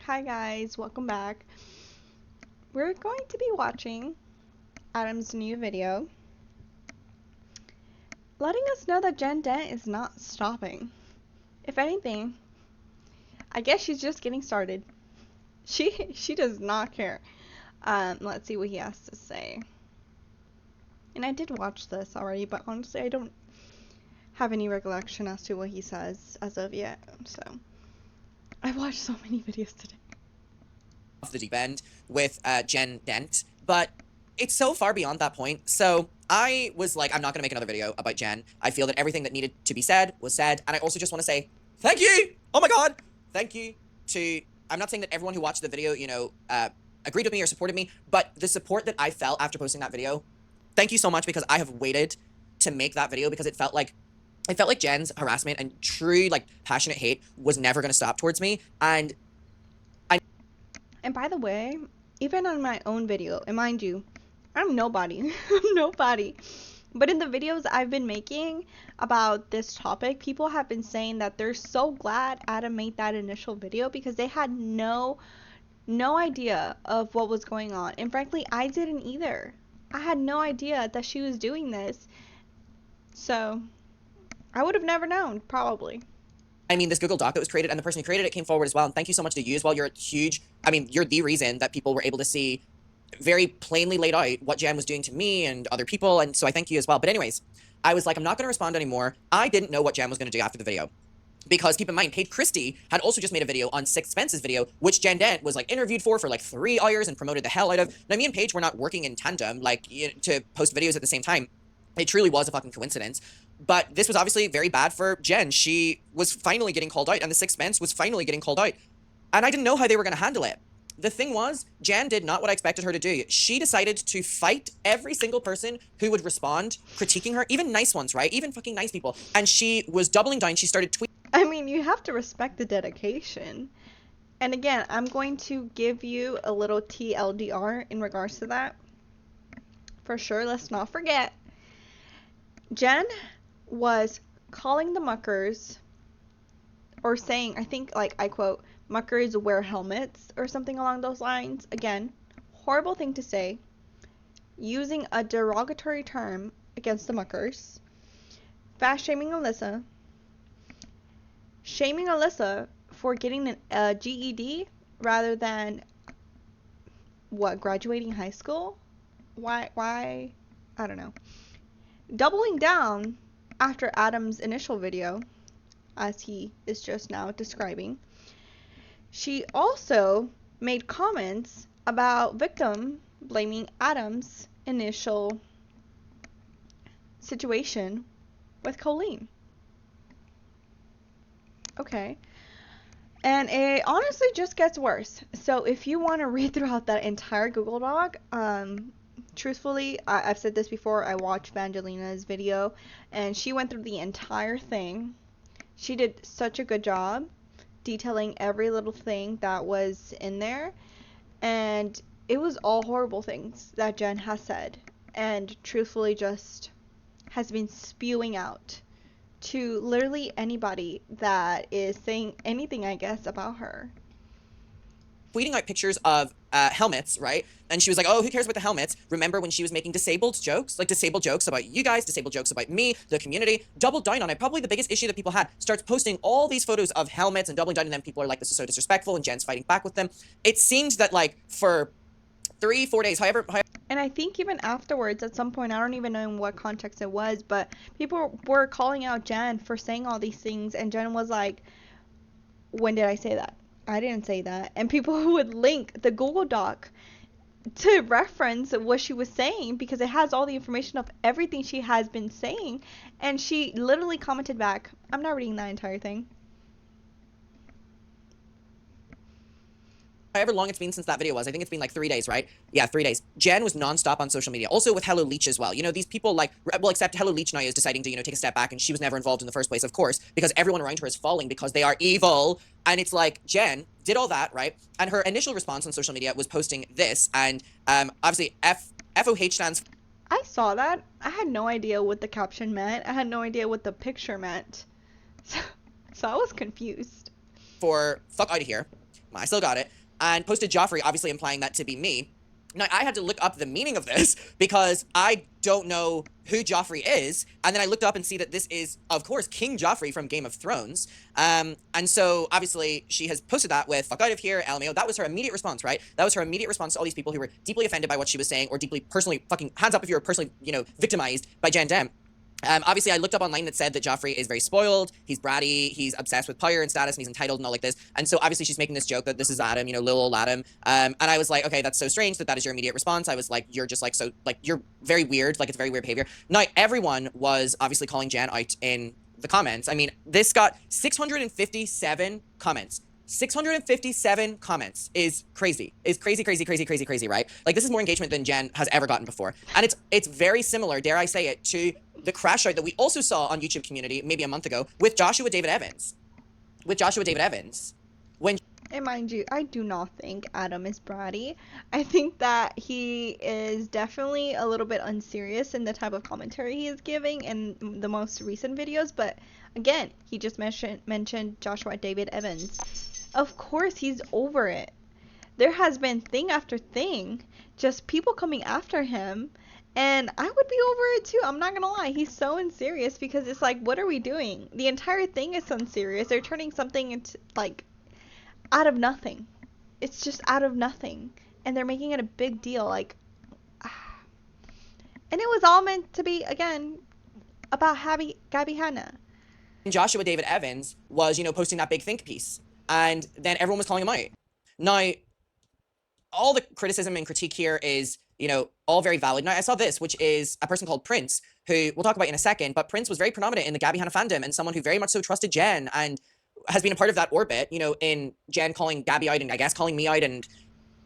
Hi guys, welcome back. We're going to be watching Adam's new video, letting us know that Dent is not stopping. If anything, I guess she's just getting started. She does not care. Let's see what he has to say. And I did watch this already, but honestly I don't have any recollection as to what he says as of yet, so I've watched so many videos today. Off the deep end with Dent, but it's so far beyond that point. So I was like, I'm not gonna make another video about Jen. I feel that everything that needed to be said was said, and I also just want to say thank you. Oh my god, thank you to. I'm not saying that everyone who watched the video, agreed with me or supported me, but the support that I felt after posting that video, thank you so much, because I have waited to make that video because it felt like Jen's harassment and true passionate hate was never gonna stop towards me. And by the way, even on my own video, and mind you, I'm nobody. I'm nobody. But in the videos I've been making about this topic, people have been saying that they're so glad Adam made that initial video because they had no idea of what was going on. And frankly, I didn't either. I had no idea that she was doing this. So, I would have never known, probably. I mean, this Google Doc that was created, and the person who created it came forward as well. And thank you so much to you as well. You're huge. I mean, you're the reason that people were able to see very plainly laid out what Jen was doing to me and other people. And so I thank you as well. But anyways, I was like, I'm not going to respond anymore. I didn't know what Jen was going to do after the video. Because keep in mind, Paige Christie had also just made a video on Sixth Sense's video, which Jen Dent was interviewed for 3 hours and promoted the hell out of. Now, me and Paige were not working in tandem, to post videos at the same time. It truly was a fucking coincidence. But this was obviously very bad for Jen. She was finally getting called out, and the Sixth Sense was finally getting called out. And I didn't know how they were going to handle it. The thing was, Jen did not what I expected her to do. She decided to fight every single person who would respond, critiquing her, even nice ones, right? Even fucking nice people. And she was doubling down. She started tweeting. I mean, you have to respect the dedication. And again, I'm going to give you a little TLDR in regards to that. For sure, let's not forget. Jen was calling the muckers, or saying, I think, I quote, muckers wear helmets, or something along those lines. Again, horrible thing to say. Using a derogatory term against the muckers. Fast shaming Alyssa. Shaming Alyssa for getting a GED rather than, graduating high school? Why? I don't know. Doubling down after Adam's initial video, as he is just now describing, she also made comments about victim blaming Adam's initial situation with Colleen. Okay. And it honestly just gets worse. So if you want to read throughout that entire Google Doc, truthfully, I've said this before, I watched Evangelina's video, and she went through the entire thing. She did such a good job detailing every little thing that was in there, and it was all horrible things that Jen has said, and truthfully just has been spewing out to literally anybody that is saying anything, I guess, about her. Tweeting out pictures of helmets, right? And she was like, oh, who cares about the helmets? Remember when she was making disabled jokes? Disabled jokes about you guys, disabled jokes about me, the community. Doubled down on it. Probably the biggest issue that people had. Starts posting all these photos of helmets and doubling down, and then people are like, this is so disrespectful, and Jen's fighting back with them. It seemed that, for 3-4 days, however. And I think even afterwards, at some point, I don't even know in what context it was, but people were calling out Jen for saying all these things, and Jen was like, when did I say that? I didn't say that. And people would link the Google Doc to reference what she was saying because it has all the information of everything she has been saying. And she literally commented back, I'm not reading that entire thing. However long it's been since that video was, I think it's been 3 days, right? Yeah, 3 days. Jen was nonstop on social media. Also with Hello Leech as well. These people except Hello Leech now is deciding to, take a step back, and she was never involved in the first place, of course, because everyone around her is falling because they are evil. And it's Jen did all that, right? And her initial response on social media was posting this, and obviously FOH stands. I saw that. I had no idea what the caption meant. I had no idea what the picture meant. So I was confused. For fuck out of here. I still got it, and posted Joffrey, obviously implying that to be me. Now, I had to look up the meaning of this because I don't know who Joffrey is. And then I looked up and see that this is, of course, King Joffrey from Game of Thrones. And so, obviously, she has posted that with, fuck out of here, LMAO. That was her immediate response, right? That was her immediate response to all these people who were deeply offended by what she was saying or deeply personally fucking, hands up if you were personally, victimized by Jen Dent. Obviously, I looked up online that said that Joffrey is very spoiled, he's bratty, he's obsessed with power and status, and he's entitled and all like this. And so, obviously, she's making this joke that this is Adam, little old Adam. And I was like, okay, that's so strange that is your immediate response. I was like, you're just like, so, like, you're very weird. Like, it's very weird behavior. Now, everyone was obviously calling Jen out in the comments. I mean, this got 657 comments. 657 comments is crazy. Is crazy, right? Like, this is more engagement than Jen has ever gotten before. And it's very similar, dare I say it, to the crash out that we also saw on YouTube community maybe a month ago with Joshua David Evans. When And mind you, I do not think Adam is bratty. I think that he is definitely a little bit unserious in the type of commentary he is giving in the most recent videos. But again, he just mentioned Joshua David Evans. Of course, he's over it. There has been thing after thing, just people coming after him. And I would be over it too. I'm not gonna lie. He's so unserious because it's like, what are we doing? The entire thing is unserious. They're turning something into, like, out of nothing. It's just out of nothing. And they're making it a big deal. Like, and it was all meant to be, again, about Gabby Hanna. Joshua David Evans was, posting that big think piece. And then everyone was calling him out. Now, all the criticism and critique here is, all very valid. Now, I saw this, which is a person called Prince, who we'll talk about in a second, but Prince was very predominant in the Gabby Hanna fandom and someone who very much so trusted Jen and has been a part of that orbit, in Jen calling Gabby out and I guess calling me out. And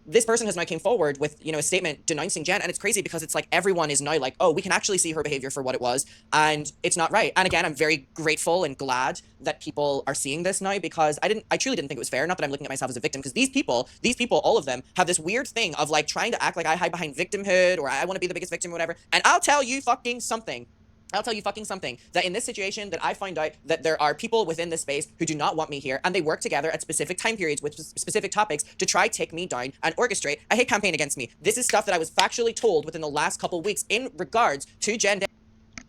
this person has now came forward with, a statement denouncing Jen. And it's crazy because it's like everyone is now like, oh, we can actually see her behavior for what it was. And it's not right. And again, I'm very grateful and glad that people are seeing this now because I truly didn't think it was fair. Not that I'm looking at myself as a victim, because these people, all of them have this weird thing of like trying to act like I hide behind victimhood or I want to be the biggest victim or whatever. And I'll tell you fucking something, that in this situation that I find out that there are people within this space who do not want me here, and they work together at specific time periods with specific topics to try take me down and orchestrate a hate campaign against me. This is stuff that I was factually told within the last couple weeks in regards to Jen.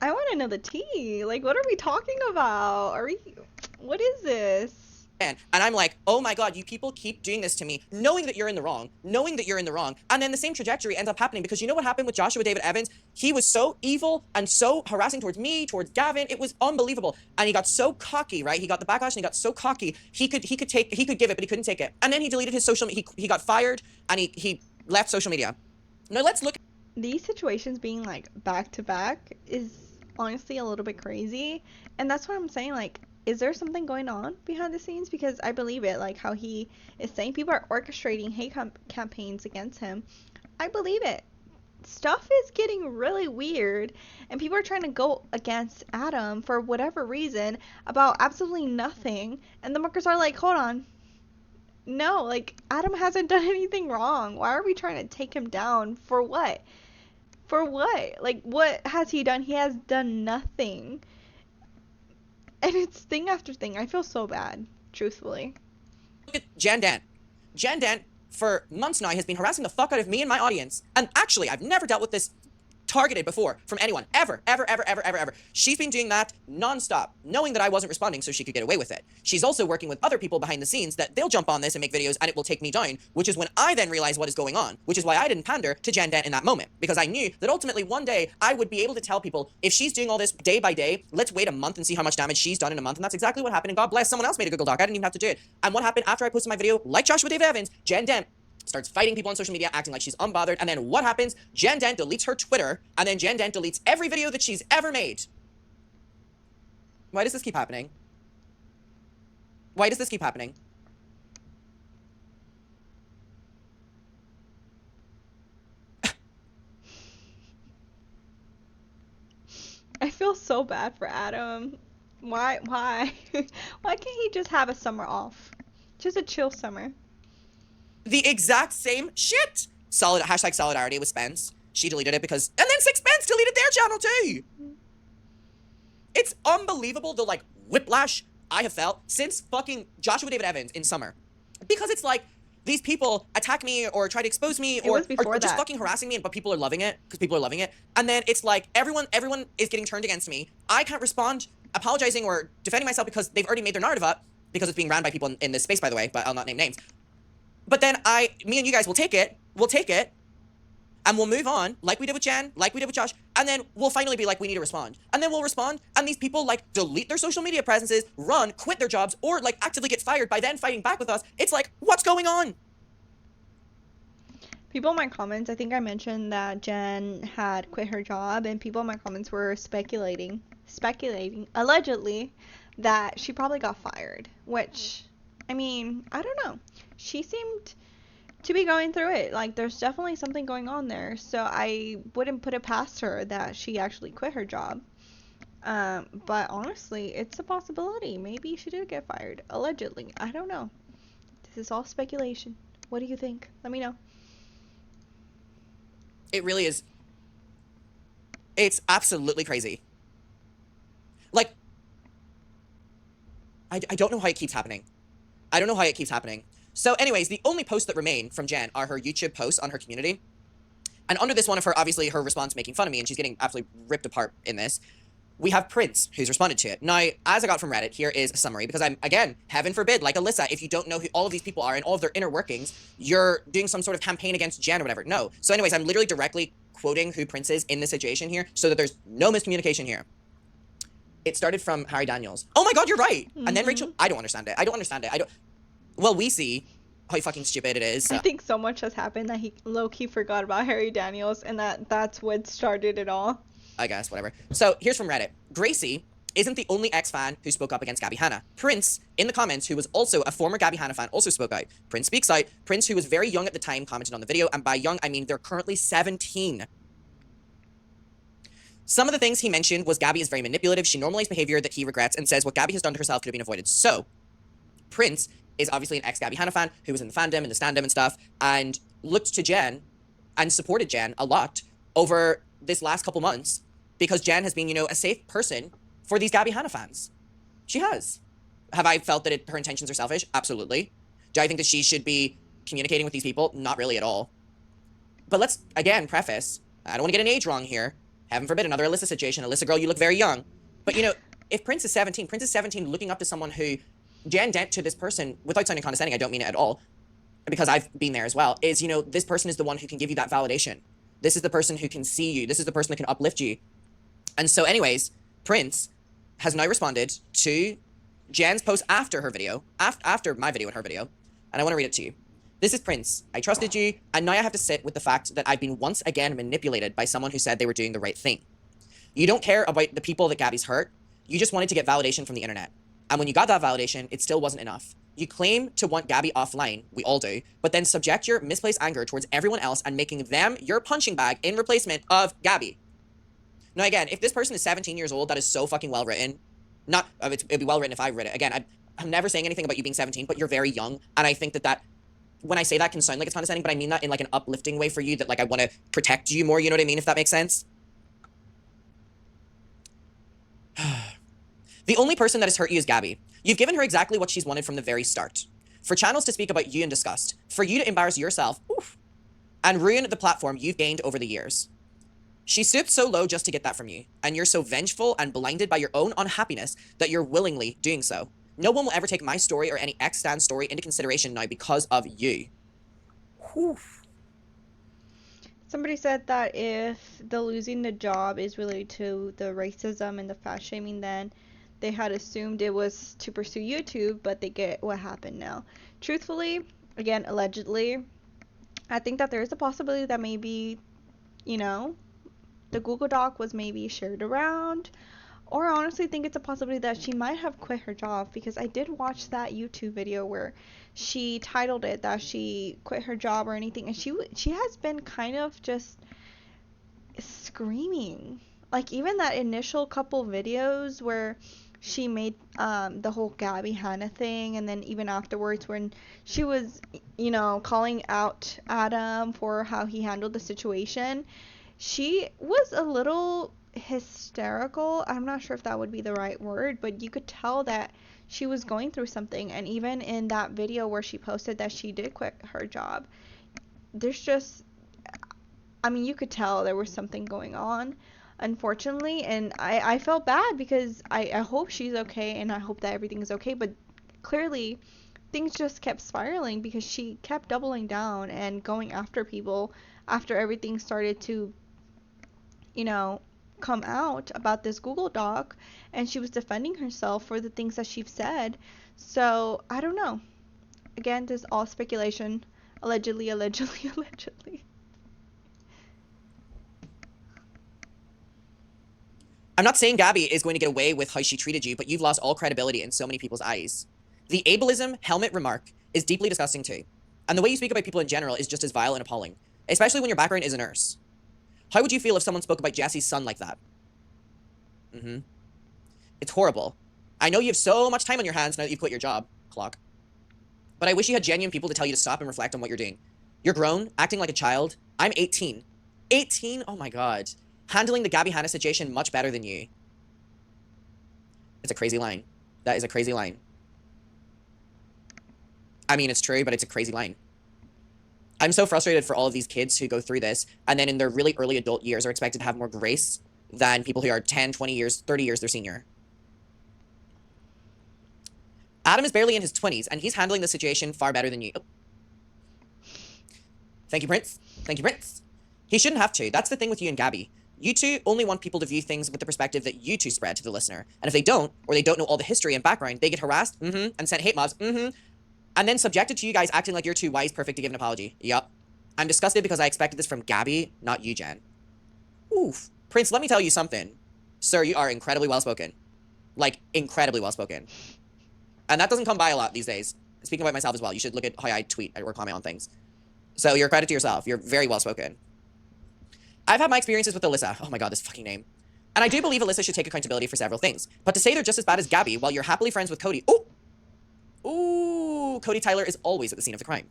I want to know the tea. Like, what are we talking about? What is this? And I'm like, oh my God, you people keep doing this to me, knowing that you're in the wrong. And then the same trajectory ends up happening because you know what happened with Joshua David Evans? He was so evil and so harassing towards me, towards Gavin. It was unbelievable. And he got so cocky, right? He got the backlash and he got so cocky. He could give it, but he couldn't take it. And then he deleted his social media. He got fired and he left social media. Now let's look. These situations being like back to back is honestly a little bit crazy. And that's what I'm saying. Like, is there something going on behind the scenes? Because I believe it, like how he is saying people are orchestrating hate campaigns against him. I believe it. Stuff is getting really weird, and people are trying to go against Adam for whatever reason about absolutely nothing. And the markers are like, hold on. No, like, Adam hasn't done anything wrong. Why are we trying to take him down? For what? For what? Like, what has he done? He has done nothing. And it's thing after thing. I feel so bad, truthfully. Look at Jen Dent. Jen Dent, for months now, has been harassing the fuck out of me and my audience. And actually, I've never dealt with this targeted before from anyone. Ever. She's been doing that nonstop, knowing that I wasn't responding so she could get away with it. She's also working with other people behind the scenes that they'll jump on this and make videos and it will take me down, which is when I then realize what is going on, which is why I didn't pander to Jen Dent in that moment, because I knew that ultimately one day I would be able to tell people, if she's doing all this day by day, let's wait a month and see how much damage she's done in a month. And that's exactly what happened. And God bless, someone else made a Google Doc. I didn't even have to do it. And what happened after I posted my video, like Joshua David Evans, Jen Dent starts fighting people on social media, acting like she's unbothered, and then what happens? Jen Dent deletes her Twitter, and then Jen Dent deletes every video that she's ever made. Why does this keep happening? I feel so bad for Adam. Why? Why can't he just have a summer off? Just a chill summer. The exact same shit. Hashtag solidarity with Spence. She deleted it because, and then Six Spence deleted their channel too. It's unbelievable the like whiplash I have felt since fucking Joshua David Evans in summer. Because it's like, these people attack me or try to expose me It was or before just that. fucking harassing me, but people are loving it because people are loving it. And then it's like everyone is getting turned against me. I can't respond apologizing or defending myself because they've already made their narrative up, because it's being ran by people in this space, by the way, but I'll not name names. But then me and you guys will take it, and we'll move on, like we did with Jen, like we did with Josh, and then we'll finally be like, we need to respond. And then we'll respond, and these people, like, delete their social media presences, run, quit their jobs, or, like, actively get fired by then fighting back with us. It's like, what's going on? People in my comments, I think I mentioned that Jen had quit her job, and people in my comments were speculating, allegedly, that she probably got fired. Which, I mean, I don't know. She seemed to be going through it. Like, there's definitely something going on there. So I wouldn't put it past her that she actually quit her job. But honestly, it's a possibility. Maybe she did get fired. Allegedly. I don't know. This is all speculation. What do you think? Let me know. It really is. It's absolutely crazy. Like, I don't know how it keeps happening. I don't know how it keeps happening. So anyways, the only posts that remain from Jen are her YouTube posts on her community. And under this one of her, obviously, her response making fun of me, and she's getting absolutely ripped apart in this, we have Prince, who's responded to it. Now, as I got from Reddit, here is a summary, because I'm, again, heaven forbid, like Alyssa, if you don't know who all of these people are and all of their inner workings, you're doing some sort of campaign against Jen or whatever. No. So anyways, I'm literally directly quoting who Prince is in this situation here, so that there's no miscommunication here. It started from Harry Daniels. Oh my god, you're right! Mm-hmm. And then Rachel, I don't understand it. Well, we see how fucking stupid it is. I think so much has happened that he low-key forgot about Harry Daniels, and that's what started it all. I guess, whatever. So, here's from Reddit. Gracie isn't the only ex-fan who spoke up against Gabby Hanna. Prince, in the comments, who was also a former Gabby Hanna fan, also spoke out. Prince speaks out. Prince, who was very young at the time, commented on the video, and by young, I mean they're currently 17. Some of the things he mentioned was Gabby is very manipulative, she normalized behavior that he regrets, and says what Gabby has done to herself could have been avoided. So, Prince is obviously an ex-Gabby Hanna fan who was in the fandom and the stand-up and stuff, and looked to Jen and supported Jen a lot over this last couple months, because Jen has been, you know, a safe person for these Gabby Hanna fans. She has. Have I felt that her intentions are selfish? Absolutely. Do I think that she should be communicating with these people? Not really at all. But let's, again, preface, I don't want to get an age wrong here. Heaven forbid, another Alyssa situation. Alyssa, girl, you look very young. But, you know, if Prince is 17 looking up to someone who, Jen Dent to this person, without sounding condescending, I don't mean it at all, because I've been there as well, is, you know, this person is the one who can give you that validation. This is the person who can see you. This is the person that can uplift you. And so anyways, Prince has now responded to Jen's post after her video, after my video and her video, and I want to read it to you. This is Prince. I trusted you, and now I have to sit with the fact that I've been once again manipulated by someone who said they were doing the right thing. You don't care about the people that Gabby's hurt. You just wanted to get validation from the internet. And when you got that validation, it still wasn't enough. You claim to want Gabby offline, we all do, but then subject your misplaced anger towards everyone else and making them your punching bag in replacement of Gabby. Now again, if this person is 17 years old, that is so fucking well written. Not, it'd be well written if I read it. Again, I'm never saying anything about you being 17, but you're very young, and I think that when I say that can sound like it's condescending, but I mean that in like an uplifting way for you, that like I want to protect you more, you know what I mean, if that makes sense? The only person that has hurt you is Gabby. You've given her exactly what she's wanted from the very start. For channels to speak about you in disgust, for you to embarrass yourself, and ruin the platform you've gained over the years. She stooped so low just to get that from you, and you're so vengeful and blinded by your own unhappiness that you're willingly doing so. No one will ever take my story or any ex-stan story into consideration now because of you. Whew. Somebody said that if the losing the job is related to the racism and the fat shaming, then they had assumed it was to pursue YouTube, but they get what happened now. Truthfully, again, allegedly, I think that there is a possibility that maybe, you know, the Google Doc was maybe shared around, or I honestly think it's a possibility that she might have quit her job, because I did watch that YouTube video where she titled it that she quit her job or anything, and she has been kind of just screaming. Like, even that initial couple videos where she made the whole Gabby Hanna thing, and then even afterwards when she was, you know, calling out Adam for how he handled the situation, she was a little hysterical. I'm not sure if that would be the right word, but you could tell that she was going through something. And even in that video where she posted that she did quit her job, there's just, I mean, you could tell there was something going on, unfortunately. And I felt bad because I hope she's okay and I hope that everything is okay. But clearly, things just kept spiraling because she kept doubling down and going after people after everything started to, you know, come out about this Google Doc, and she was defending herself for the things that she've said. So, I don't know. Again, this is all speculation. Allegedly, allegedly, allegedly. I'm not saying Gabby is going to get away with how she treated you, but you've lost all credibility in so many people's eyes. The ableism helmet remark is deeply disgusting too. And the way you speak about people in general is just as vile and appalling, especially when your background is a nurse. How would you feel if someone spoke about Jesse's son like that? It's horrible. I know you have so much time on your hands now that you've quit your job, clock. But I wish you had genuine people to tell you to stop and reflect on what you're doing. You're grown, acting like a child. I'm 18. 18? Oh my god. Handling the Gabby Hanna situation much better than you. It's a crazy line. That is a crazy line. I mean, it's true, but it's a crazy line. I'm so frustrated for all of these kids who go through this, and then in their really early adult years are expected to have more grace than people who are 10, 20 years, 30 years their senior. Adam is barely in his 20s, and he's handling the situation far better than you. Oh. Thank you, Prince. Thank you, Prince. He shouldn't have to. That's the thing with you and Gabby. You two only want people to view things with the perspective that you two spread to the listener. And if they don't, or they don't know all the history and background, they get harassed, and sent hate mobs, and then subjected to you guys acting like you're too wise, perfect to give an apology. Yup. I'm disgusted because I expected this from Gabby, not you, Jen. Oof. Prince, let me tell you something. Sir, you are incredibly well-spoken. Like, incredibly well-spoken. And that doesn't come by a lot these days. Speaking about myself as well, you should look at how I tweet or comment on things. So you're a credit to yourself. You're very well-spoken. I've had my experiences with Alyssa. Oh my god, this fucking name. And I do believe Alyssa should take accountability for several things. But to say they're just as bad as Gabby while you're happily friends with Cody... Ooh, Cody Tyler is always at the scene of the crime.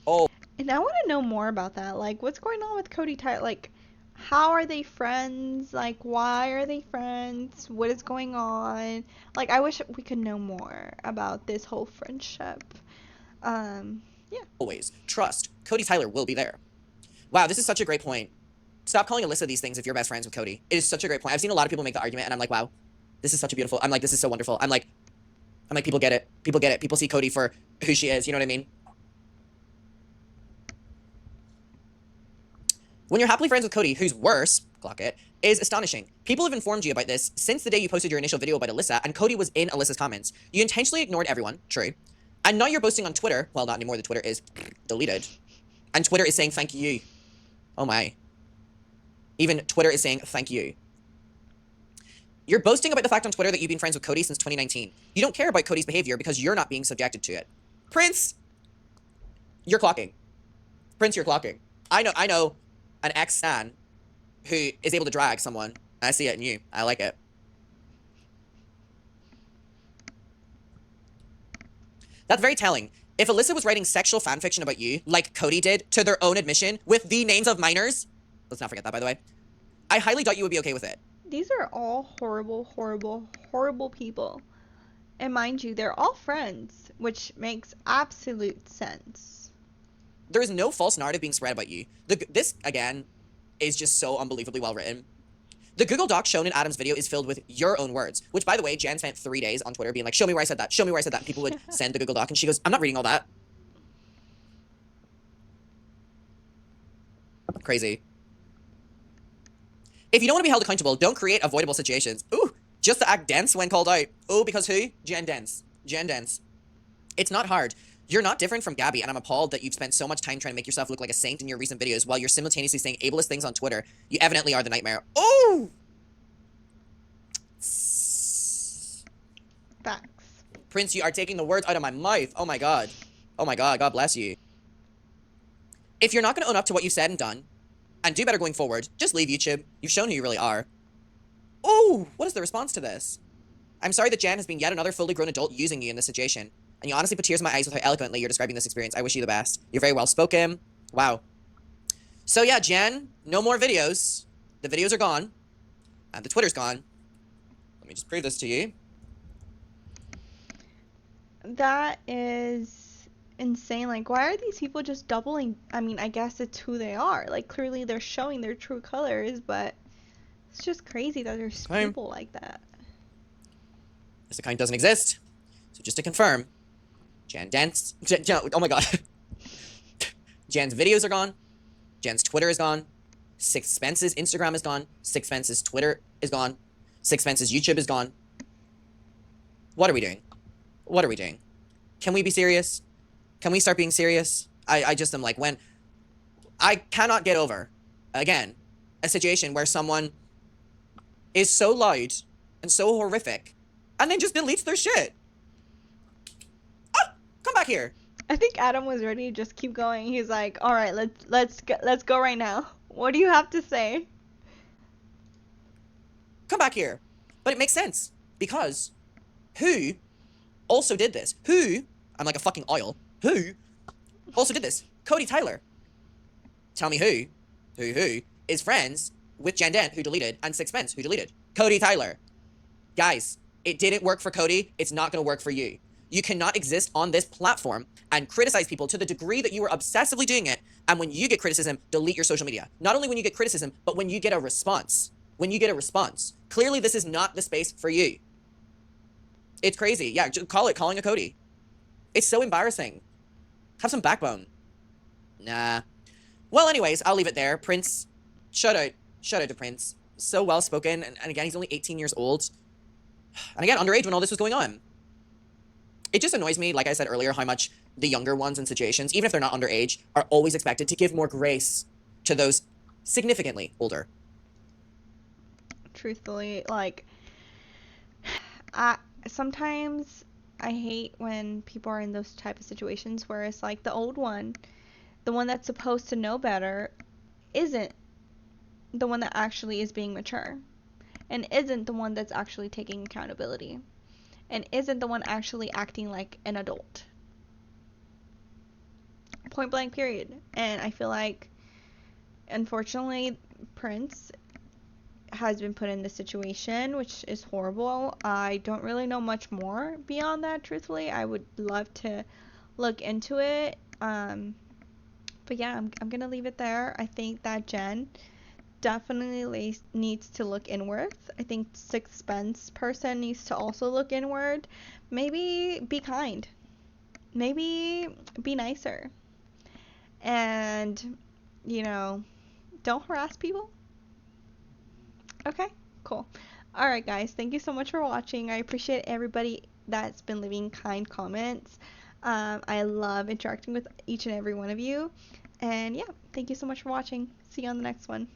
Oh. And I want to know more about that. Like, what's going on with Cody Tyler? Like, how are they friends? Like, why are they friends? What is going on? Like, I wish we could know more about this whole friendship. Yeah. Always. Trust. Cody Tyler will be there. Wow, this is such a great point. Stop calling Alyssa these things if you're best friends with Cody. It is such a great point. I've seen a lot of people make the argument, and I'm like, wow, this is such a beautiful... I'm like, this is so wonderful. I'm like, people get it. People get it. People see Cody for who she is. You know what I mean? When you're happily friends with Cody, who's worse, clock it, is astonishing. People have informed you about this since the day you posted your initial video about Alyssa, and Cody was in Alyssa's comments. You intentionally ignored everyone, true. And now you're boasting on Twitter. Well, not anymore. The Twitter is deleted. And Twitter is saying thank you. Oh my. Even Twitter is saying thank you. You're boasting about the fact on Twitter that you've been friends with Cody since 2019. You don't care about Cody's behavior because you're not being subjected to it. Prince, you're clocking. Prince, you're clocking. I know an ex-stan who is able to drag someone. I see it in you. I like it. That's very telling. If Alyssa was writing sexual fanfiction about you, like Cody did, to their own admission, with the names of minors, let's not forget that, by the way, I highly doubt you would be okay with it. These are all horrible, horrible, horrible people. And mind you, they're all friends, which makes absolute sense. There is no false narrative being spread about you. This, again, is just so unbelievably well written. The Google Doc shown in Adam's video is filled with your own words, which, by the way, Jen spent 3 days on Twitter being like, show me where I said that, show me where I said that, and people would send the Google Doc, and she goes, I'm not reading all that. Crazy. If you don't want to be held accountable, don't create avoidable situations. Ooh, just to act dense when called out. Oh, because who? Jen Dense. Jen Dense. It's not hard. You're not different from Gabby, and I'm appalled that you've spent so much time trying to make yourself look like a saint in your recent videos while you're simultaneously saying ableist things on Twitter. You evidently are the nightmare. Oh! Facts. Prince, you are taking the words out of my mouth. Oh my god. Oh my god, God bless you. If you're not going to own up to what you've said and done, and do better going forward, just leave YouTube. You've shown who you really are. Oh, what is the response to this? I'm sorry that Jen has been yet another fully grown adult using you in this situation. And you honestly put tears in my eyes with how eloquently you're describing this experience. I wish you the best. You're very well spoken. Wow. So yeah, Jen, no more videos. The videos are gone. And the Twitter's gone. Let me just prove this to you. That is insane. Like, why are these people just doubling? I mean, I guess it's who they are. Like, clearly they're showing their true colors, but it's just crazy that there's Okay. people like that. This account doesn't exist. So just to confirm, Dent's, oh my god. Jan's videos are gone. Jan's Twitter is gone. Sixpence's Instagram is gone. Sixpence's Twitter is gone. Sixpence's YouTube is gone. What are we doing? What are we doing? Can we be serious? Can we start being serious? I just am like, when I cannot get over, again, a situation where someone is so loud and so horrific and then just deletes their shit. Oh, come back here. I think Adam was ready to just keep going. He's like, "All right, let's go right now. What do you have to say?" Come back here. But it makes sense because who also did this? Who, I'm like a fucking oil, who also did this? Cody Tyler. Tell me who is friends with Jen Dent, who deleted, and Sixpence, who deleted. Cody Tyler. Guys, it didn't work for Cody. It's not going to work for you. You cannot exist on this platform and criticize people to the degree that you are obsessively doing it. And when you get criticism, delete your social media. Not only when you get criticism, but when you get a response. When you get a response. Clearly, this is not the space for you. It's crazy. Yeah, just call it calling a Cody. It's so embarrassing. Have some backbone. Nah. Well, anyways, I'll leave it there. Prince, shout out to Prince. So well spoken. And again, he's only 18 years old. And again, underage when all this was going on. It just annoys me, like I said earlier, how much the younger ones in situations, even if they're not underage, are always expected to give more grace to those significantly older. Truthfully, like, I sometimes I hate when people are in those type of situations where it's like the old one, the one that's supposed to know better, isn't the one that actually is being mature, and isn't the one that's actually taking accountability, and isn't the one actually acting like an adult. Point blank, period. And I feel like, unfortunately, Prince has been put in this situation, which is horrible. I don't really know much more beyond that, truthfully. I would love to look into it. But yeah, I'm gonna leave it there. I think that Jen definitely needs to look inward. I think Sixpence person needs to also look inward. Maybe be kind. Maybe be nicer. And, don't harass people. Okay, cool. Alright, guys, thank you so much for watching. I appreciate everybody that's been leaving kind comments. I love interacting with each and every one of you. And yeah, thank you so much for watching. See you on the next one.